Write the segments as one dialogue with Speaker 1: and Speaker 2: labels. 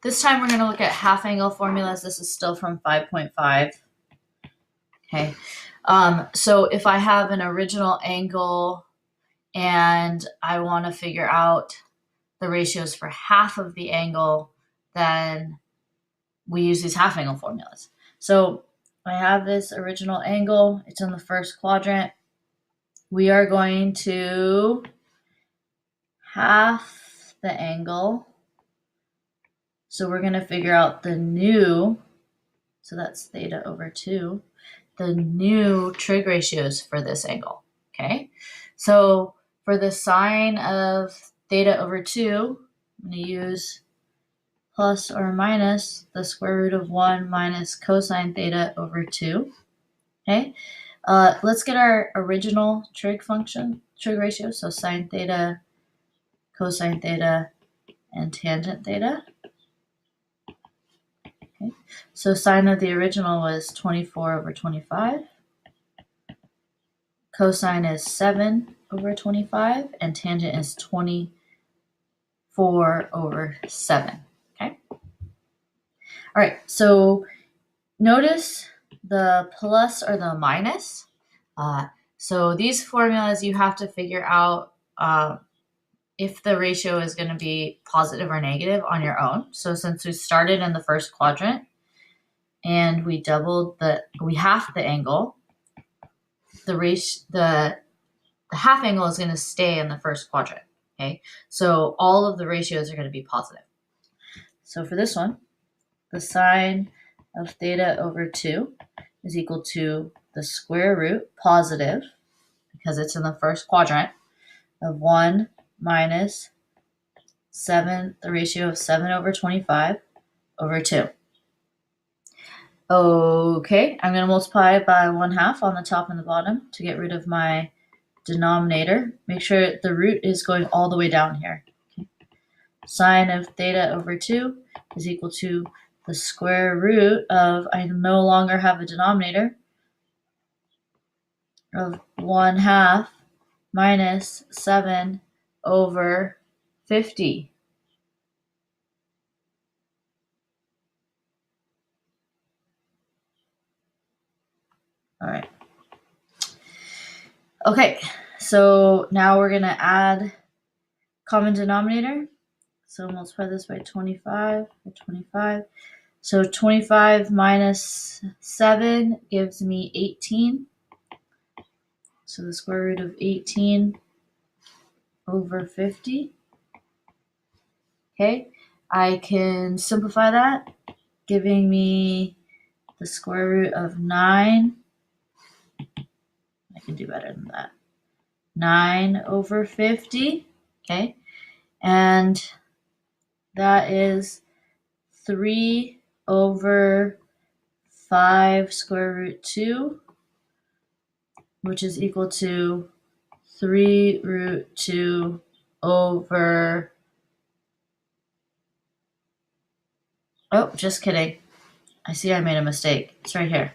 Speaker 1: this time we're going to look at half angle formulas. This is still from 5.5. Okay. So if I have an original angle and I want to figure out the ratios for half of the angle, then we use these half angle formulas. So I have this original angle. It's in the first quadrant. We are going to half the angle. So we're going to figure out the new, so that's theta over 2, the new trig ratios for this angle. Okay, so for the sine of theta over 2, I'm going to use plus or minus the square root of 1 minus cosine theta over 2. Okay, let's get our original trig function, trig ratio, so sine theta, cosine theta, and tangent theta. Okay, so sine of the original was 24 over 25. Cosine is 7 over 25, and tangent is 24 over 7. Okay. All right, so notice the plus or the minus. So these formulas, you have to figure out if the ratio is going to be positive or negative on your own. So since we started in the first quadrant and we halved the angle, the half angle is going to stay in the first quadrant. Okay, so all of the ratios are going to be positive. So for this one, the sine of theta over 2 is equal to the square root, positive, because it's in the first quadrant, of 1 minus 7, the ratio of 7 over 25 over 2. Okay, I'm going to multiply by 1/2 on the top and the bottom to get rid of my denominator. Make sure the root is going all the way down here. Okay. Sine of theta over 2 is equal to the square root of, I no longer have a denominator, of 1/2 minus 7 over 50. All right. Okay, so now we're going to add common denominator. So multiply this by 25 by 25. So 25 minus 7 gives me 18. So the square root of 18 over 50. Okay, I can simplify that, giving me the square root of 9. I can do better than that. 9 over 50. Okay, and that is 3 over 5 square root 2, which is equal to 3 root 2 over, oh, just kidding. I see I made a mistake. It's right here.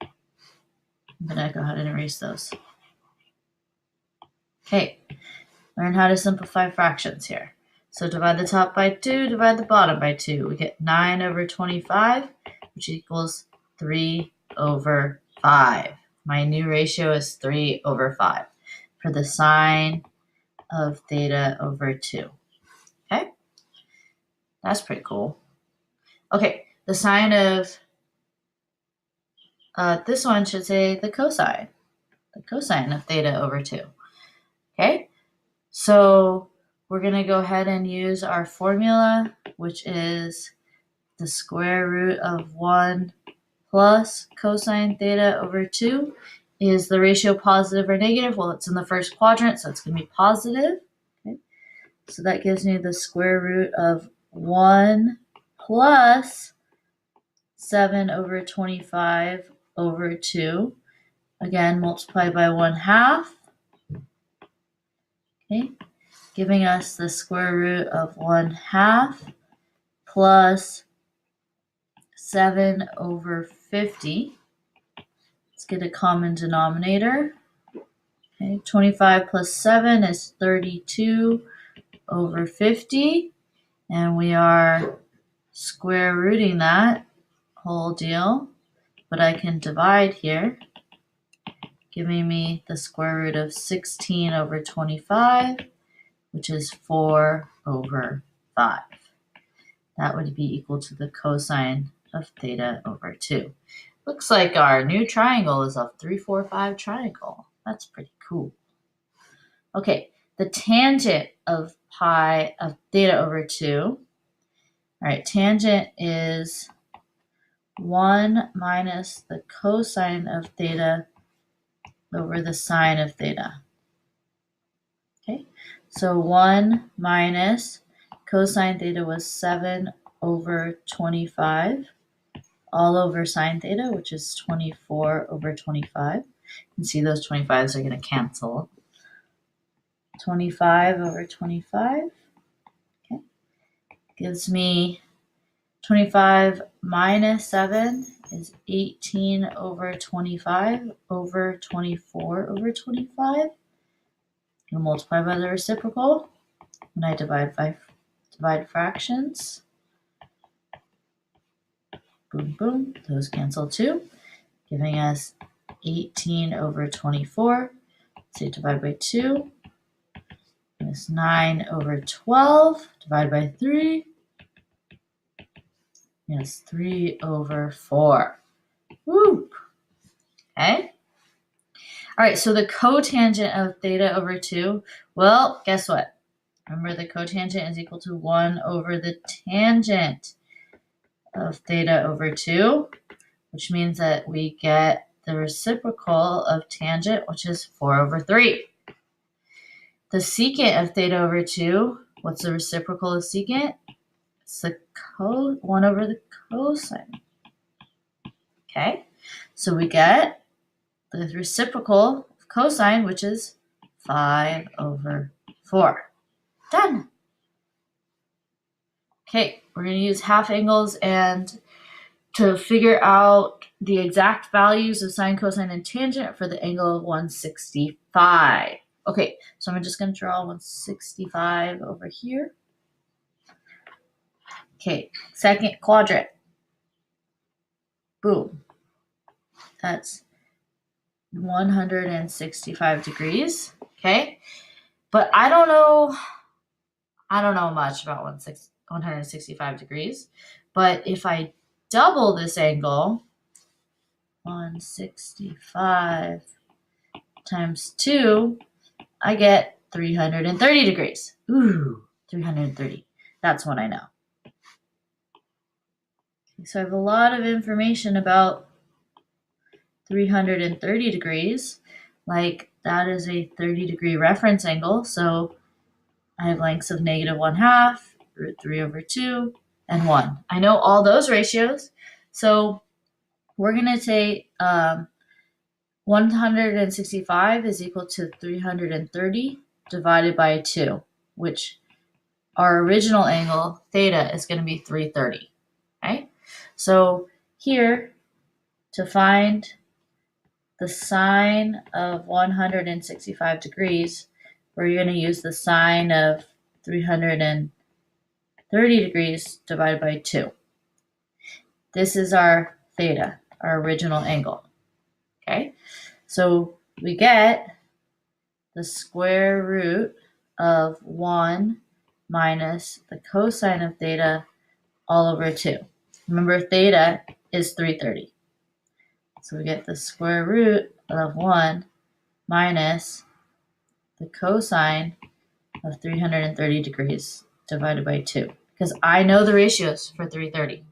Speaker 1: I'm going to go ahead and erase those. Okay, learn how to simplify fractions here. So divide the top by 2, divide the bottom by 2. We get 9 over 25, which equals 3 over 5. My new ratio is 3 over 5 for the sine of theta over 2. Okay, that's pretty cool. Okay, the sine of, this one should say the cosine of theta over 2. Okay, so we're going to go ahead and use our formula, which is the square root of 1 plus cosine theta over 2. Is the ratio positive or negative? Well, it's in the first quadrant, so it's going to be positive. Okay, so that gives me the square root of 1 plus 7 over 25 over 2. Again, multiply by 1/2. Okay, giving us the square root of 1/2 plus 7 over 50. Let's get a common denominator. Okay, 25 plus 7 is 32 over 50. And we are square rooting that whole deal, but I can divide here, giving me the square root of 16 over 25, which is 4 over 5. That would be equal to the cosine of theta over 2. Looks like our new triangle is a 3, 4, 5 triangle. That's pretty cool. Okay, the tangent of pi of theta over 2. All right, tangent is 1 minus the cosine of theta over the sine of theta. Okay, so 1 minus cosine theta was 7 over 25, all over sine theta, which is 24 over 25. You can see those 25s are going to cancel. 25 over 25, okay, gives me 25 minus 7 is 18 over 25 over 24 over 25. You'll multiply by the reciprocal when I divide fractions. Boom, boom, those cancel too, giving us 18 over 24. So divide by 2. It's 9 over 12. Divide by 3. Yes, 3 over 4. Woo! Okay. All right, so the cotangent of theta over 2, well, guess what? Remember, the cotangent is equal to 1 over the tangent of theta over 2, which means that we get the reciprocal of tangent, which is 4 over 3. The secant of theta over 2, what's the reciprocal of secant? It's the 1 over the cosine. Okay, so we get the reciprocal of cosine, which is 5 over 4. Done. Okay, we're going to use half angles and to figure out the exact values of sine, cosine, and tangent for the angle of 165. Okay, so I'm just going to draw 165 over here. Okay, second quadrant. Boom. That's 165 degrees. Okay, but I don't know much about 165 degrees, but if I double this angle, 165 times 2, I get 330 degrees. Ooh, 330. That's what I know. So I have a lot of information about 330 degrees. Like, that is a 30-degree reference angle. So I have lengths of -1/2, root 3 over 2, and 1. I know all those ratios. So we're going to take 165 is equal to 330 divided by 2, which our original angle, theta, is going to be 330. Okay? So here, to find the sine of 165 degrees, we're going to use the sine of 330 degrees divided by 2. This is our theta, our original angle. Okay? So we get the square root of 1 minus the cosine of theta all over 2. Remember, theta is 330. So we get the square root of 1 minus the cosine of 330 degrees divided by 2. Because I know the ratios for 330.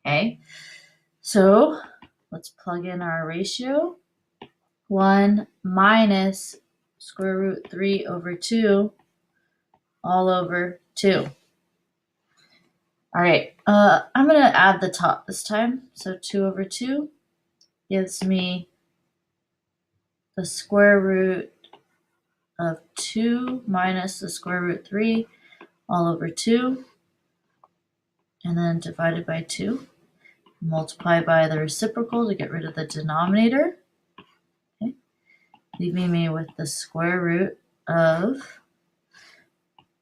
Speaker 1: Okay? So let's plug in our ratio. 1 minus square root 3 over 2 all over 2. All right, I'm going to add the top this time. So 2 over 2 gives me the square root of 2 minus the square root 3 all over 2, and then divided by 2. Multiply by the reciprocal to get rid of the denominator. Okay. Leaving me with the square root of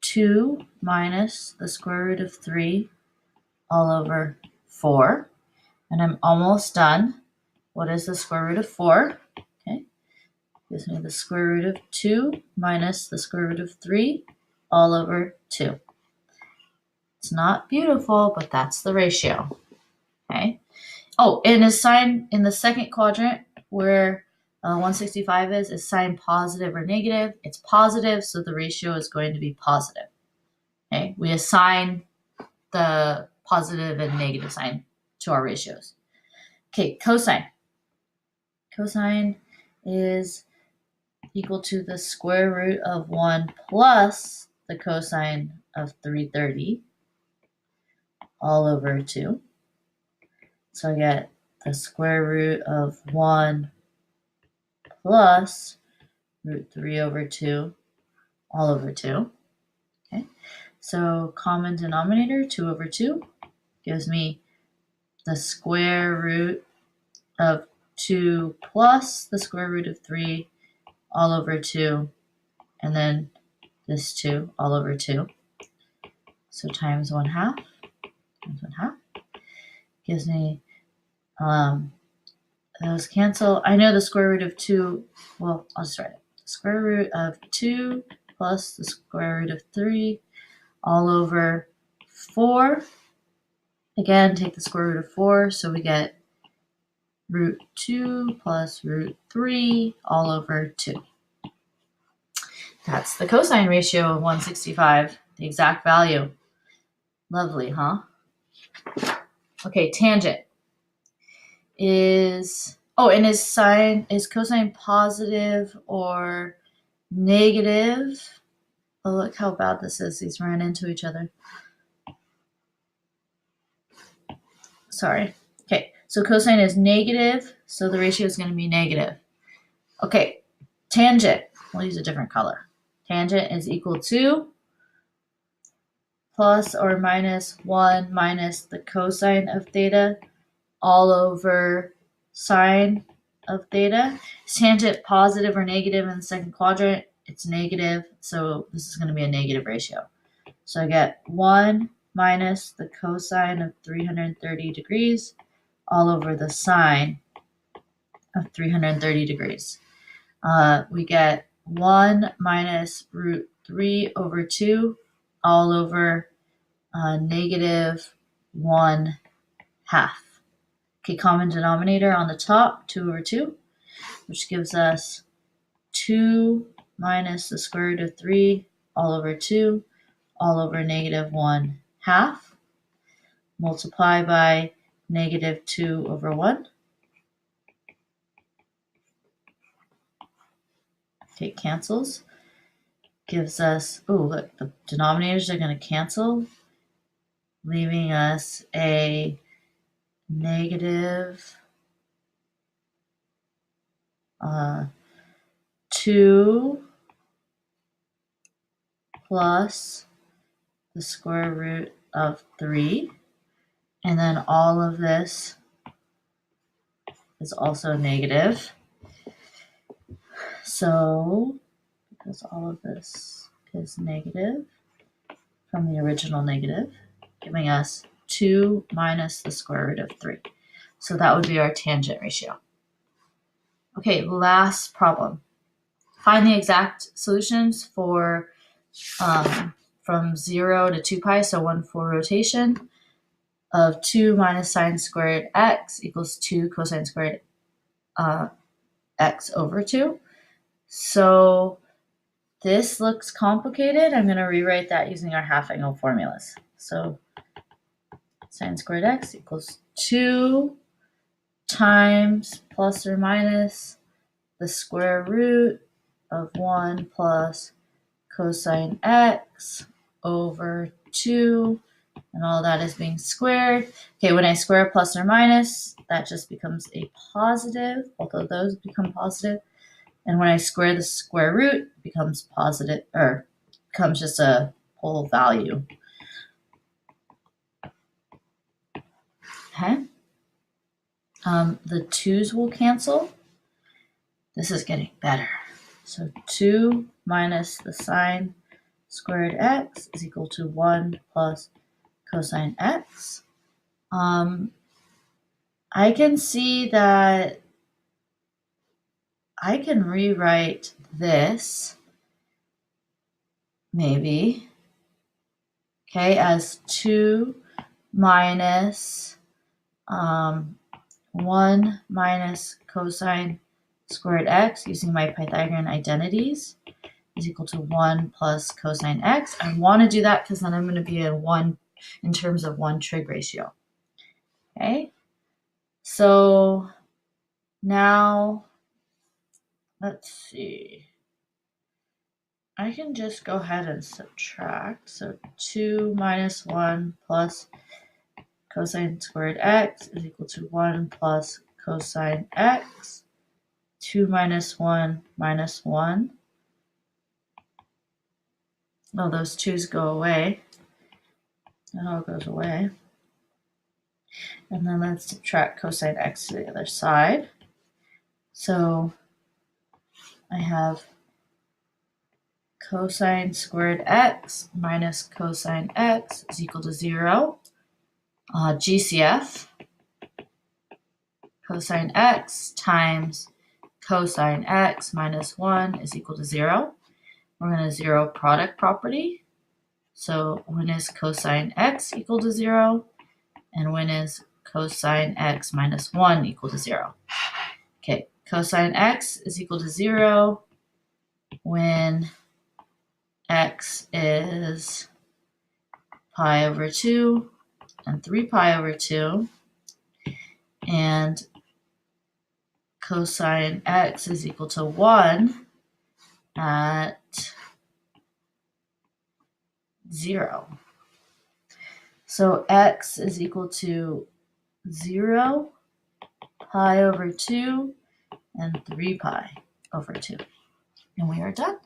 Speaker 1: 2 minus the square root of 3 all over 4. And I'm almost done. What is the square root of 4? Okay, gives me the square root of 2 minus the square root of 3 all over 2. It's not beautiful, but that's the ratio. Okay. Oh, and is sign in the second quadrant where 165 is sign positive or negative? It's positive, so the ratio is going to be positive. Okay, we assign the positive and negative sign to our ratios. Okay, cosine. Cosine is equal to the square root of 1 plus the cosine of 330 all over 2. So I get the square root of 1 plus root 3 over 2 all over 2. Okay, so common denominator, 2 over 2, gives me the square root of 2 plus the square root of 3 all over 2, and then this 2 all over 2. So times 1/2 times 1/2 gives me, those cancel. I know the square root of 2, well, I'll just write it. The square root of 2 plus the square root of 3 all over 4. Again, take the square root of 4, so we get root 2 plus root 3 all over 2. That's the cosine ratio of 165, the exact value. Lovely, huh? Okay, tangent is, and is cosine positive or negative? Oh, look how bad this is. These ran into each other. Sorry. Okay, so cosine is negative, so the ratio is going to be negative. Okay, tangent. We'll use a different color. Tangent is equal to plus or minus 1 minus the cosine of theta all over sine of theta. Is tangent positive or negative in the second quadrant? It's negative, so this is going to be a negative ratio. So I get 1 minus the cosine of 330 degrees all over the sine of 330 degrees. We get 1 minus root 3 over 2 all over negative 1/2. Okay, common denominator on the top, 2 over 2, which gives us 2 minus the square root of 3 all over 2 all over negative 1/2. Multiply by negative 2 over 1. Okay, it cancels. Gives us, look, the denominators are going to cancel, leaving us a negative 2 plus the square root of 3. And then all of this is also negative. So, because all of this is negative from the original negative, giving us 2 minus the square root of 3. So that would be our tangent ratio. Okay, last problem. Find the exact solutions for from 0 to 2 pi, so 1 full rotation, of 2 minus sine squared x equals 2 cosine squared x over 2. So this looks complicated. I'm going to rewrite that using our half angle formulas. So sine squared x equals 2 times plus or minus the square root of 1 plus cosine x over 2, and all that is being squared. Okay, when I square plus or minus, that just becomes a positive. Both of those become positive. And when I square the square root, it becomes positive, or becomes just a whole value. Okay. The 2's will cancel. This is getting better. So 2 minus the sine squared x is equal to 1 plus cosine x. I can see that I can rewrite this, maybe, okay, as 2 minus 1 minus cosine squared x using my Pythagorean identities is equal to 1 plus cosine x. I want to do that because then I'm going to be in terms of one trig ratio. Okay, so now let's see. I can just go ahead and subtract. So 2 minus 1 plus cosine squared x is equal to 1 plus cosine x. 2 minus 1 minus 1. Oh, those 2's go away. That all goes away. And then let's subtract cosine x to the other side. So I have cosine squared x minus cosine x is equal to 0. GCF, cosine x times cosine x minus 1 is equal to 0. We're going to zero product property. So when is cosine x equal to 0? And when is cosine x minus 1 equal to 0? Okay, cosine x is equal to 0 when x is pi over 2 and 3 pi over 2. And cosine x is equal to 1 at 0. So x is equal to 0, pi over 2, and 3 pi over 2. And we are done.